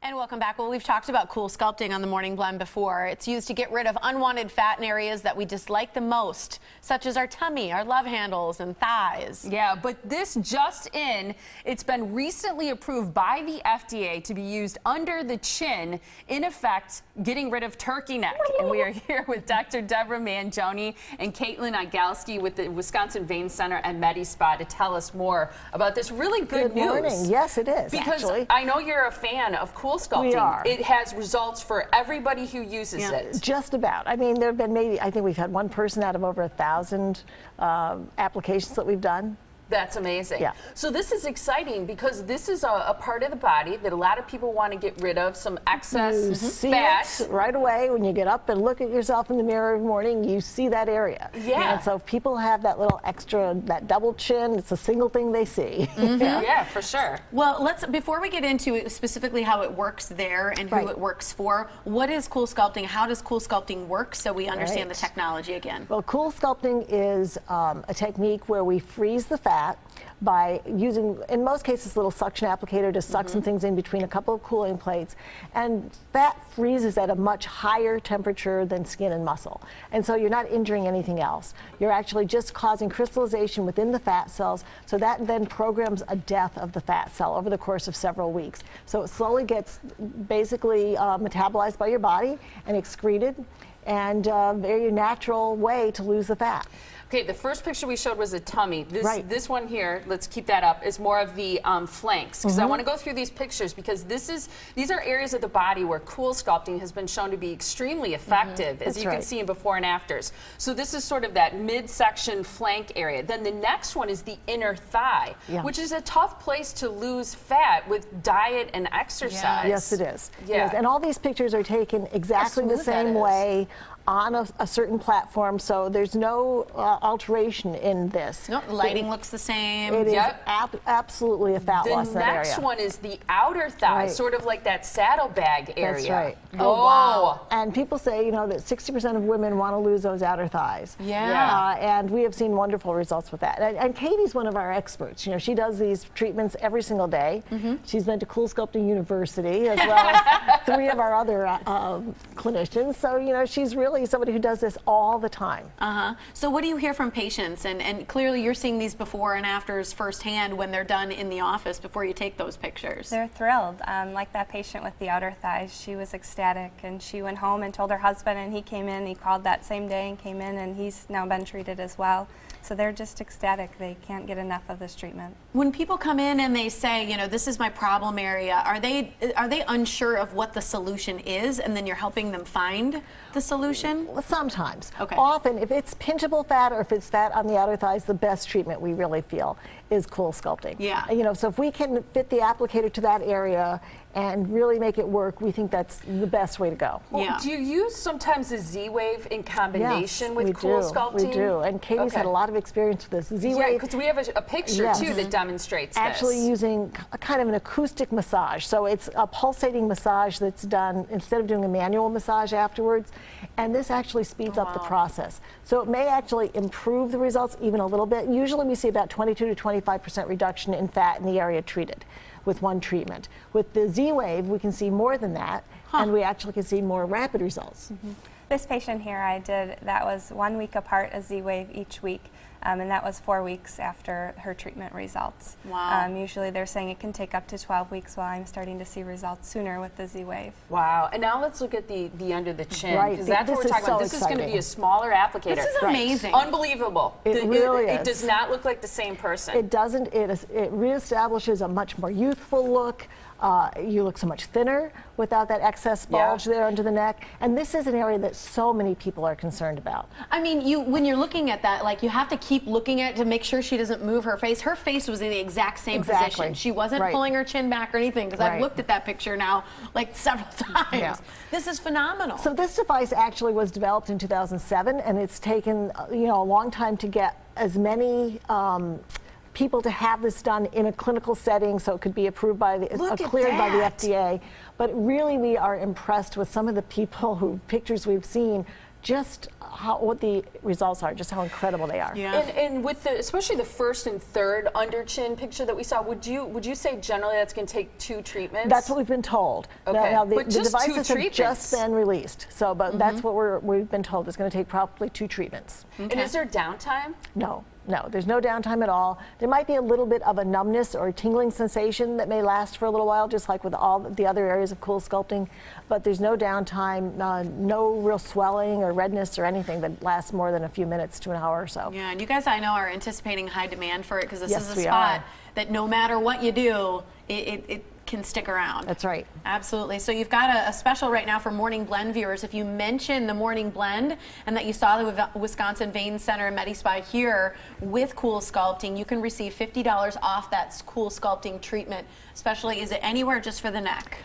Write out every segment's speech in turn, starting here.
And welcome back. Well, we've talked about CoolSculpting on the Morning Blend before. It's used to get rid of unwanted fat in areas that we dislike the most, such as our tummy, our love handles, and thighs. Yeah, but this just in, it's been recently approved by the FDA to be used under the chin, in effect, getting rid of turkey neck. And we are here with Dr. Deborah Manjoney and Caitlin Igalski with the Wisconsin Vein Center and MediSpa to tell us more about this really good news. Good morning. Yes, it is, because actually. I know you're a fan of CoolSculpting. We are. It has results for everybody who uses it. Just about. I mean, there have been maybe, I think we've had one person out of over 1,000 applications that we've done. That's amazing. Yeah. So this is exciting because this is a part of the body that a lot of people want to get rid of, some excess fat. See it right away when you get up and look at yourself in the mirror every morning, you see that area. Yeah. And so if people have that little extra, that double chin, it's a single thing they see. Yeah, for sure. Well, before we get into specifically how it works there and who it works for, what is CoolSculpting? How does CoolSculpting work so we understand the technology again? Well, CoolSculpting is a technique where we freeze the fat by using, in most cases, a little suction applicator to suck some things in between a couple of cooling plates. And fat freezes at a much higher temperature than skin and muscle. And so you're not injuring anything else. You're actually just causing crystallization within the fat cells, so that then programs a death of the fat cell over the course of several weeks. So it slowly gets basically metabolized by your body and excreted, and very natural way to lose the fat. Okay, the first picture we showed was a tummy. This one here, let's keep that up, is more of the flanks. Because I want to go through these pictures because these are areas of the body where CoolSculpting has been shown to be extremely effective, as you can see in before and afters. So this is sort of that midsection flank area. Then the next one is the inner thigh, which is a tough place to lose fat with diet and exercise. Yes, it is. Yeah. Yes. And all these pictures are taken exactly the same way on a certain platform, so there's no alteration in this. No, the lighting looks the same. It is absolutely a fat loss in that area. The next one is the outer thigh, sort of like that saddlebag area. That's right. Oh, wow. And people say, you know, that 60% of women want to lose those outer thighs. And we have seen wonderful results with that. And Katie's one of our experts. You know, she does these treatments every single day. She's been to CoolSculpting University, as well as 3 of our other clinicians. So, you know, she's really somebody who does this all the time. So what do you hear from patients? And clearly you're seeing these before and afters firsthand when they're done in the office before you take those pictures. They're thrilled. Like that patient with the outer thighs, she was ecstatic, and she went home and told her husband, and he came in, he called that same day and came in, and he's now been treated as well. So they're just ecstatic. They can't get enough of this treatment. When people come in and they say, you know, this is my problem area, are they unsure of what the solution is, and then you're helping them find the solution? Well, sometimes. Okay. Often, if it's pinchable fat or if it's fat on the outer thighs, the best treatment we really feel is CoolSculpting. Yeah. You know, so if we can fit the applicator to that area and really make it work, we think that's the best way to go. Well, do you use sometimes a Z-Wave in combination with CoolSculpting? We do, and Katie's had a lot of experience with this. Z-Wave, yeah, because we have a picture too that demonstrates actually using a kind of an acoustic massage. So it's a pulsating massage that's done instead of doing a manual massage afterwards, and this actually speeds up the process. So it may actually improve the results even a little bit. Usually we see about 22 to 25% reduction in fat in the area treated with one treatment. With the Z-Wave, we can see more than that, and we actually can see more rapid results. This patient here, that was 1 week apart, a Z-Wave each week. And that was 4 weeks after her treatment results. Wow. Usually they're saying it can take up to 12 weeks, while I'm starting to see results sooner with the Z-Wave. Wow. And now let's look at the under the chin. Because that's what we're talking about. This is going to be a smaller applicator. This is amazing. Unbelievable. It really is. It does not look like the same person. It doesn't. It reestablishes a much more youthful look. You look so much thinner without that excess bulge there under the neck. And this is an area that so many people are concerned about. I mean, when you're looking at that, like, you have to keep looking at it to make sure she doesn't move her face. Her face was in the exact same position. She wasn't pulling her chin back or anything, because I've looked at that picture now like several times. This is phenomenal. So this device actually was developed in 2007, and it's taken a long time to get as many people to have this done in a clinical setting, so it could be approved by cleared by the FDA. But really, we are impressed with some of the pictures we've seen just what the results are, just how incredible they are. Yeah. And with especially the first and third under chin picture that we saw, would you say generally that's going to take 2 treatments? That's what we've been told. Okay. Now the just devices 2 have just been released, so that's what we've been told. It's going to take probably 2 treatments. Okay. And is there downtime? No. No, there's no downtime at all. There might be a little bit of a numbness or a tingling sensation that may last for a little while, just like with all the other areas of CoolSculpting, but there's no downtime, no real swelling or redness or anything that lasts more than a few minutes to an hour or so. Yeah, and you guys I know are anticipating high demand for it because this is a spot that no matter what you do, it can stick around. That's right. Absolutely. So you've got a special right now for Morning Blend viewers. If you mention the Morning Blend and that you saw the Wisconsin Vein Center and MediSpa here with CoolSculpting, you can receive $50 off that CoolSculpting treatment. Especially, is it anywhere just for the neck?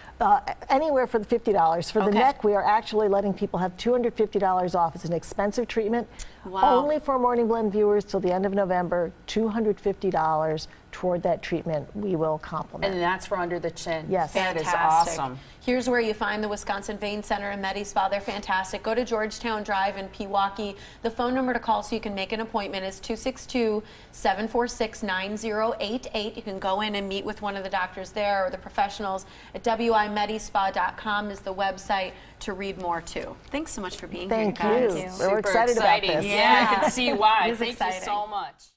Anywhere for the $50. For the neck, we are actually letting people have $250 off. It's an expensive treatment. Wow. Only for Morning Blend viewers till the end of November, $250 toward that treatment we will compliment. And that's for under the chin. Yes. That is Fantastic. awesome. Here's where you find the Wisconsin Vein Center and MediSpa. They're fantastic. Go to Georgetown Drive in Pewaukee. The phone number to call so you can make an appointment is 262-746-9088. You can go in and meet with one of the doctors there or the professionals. At wimedispa.com is the website to read more too. Thanks so much for being here, guys. Thank you. We're excited about this. Yeah, I can see why. It is Thank exciting. you so much.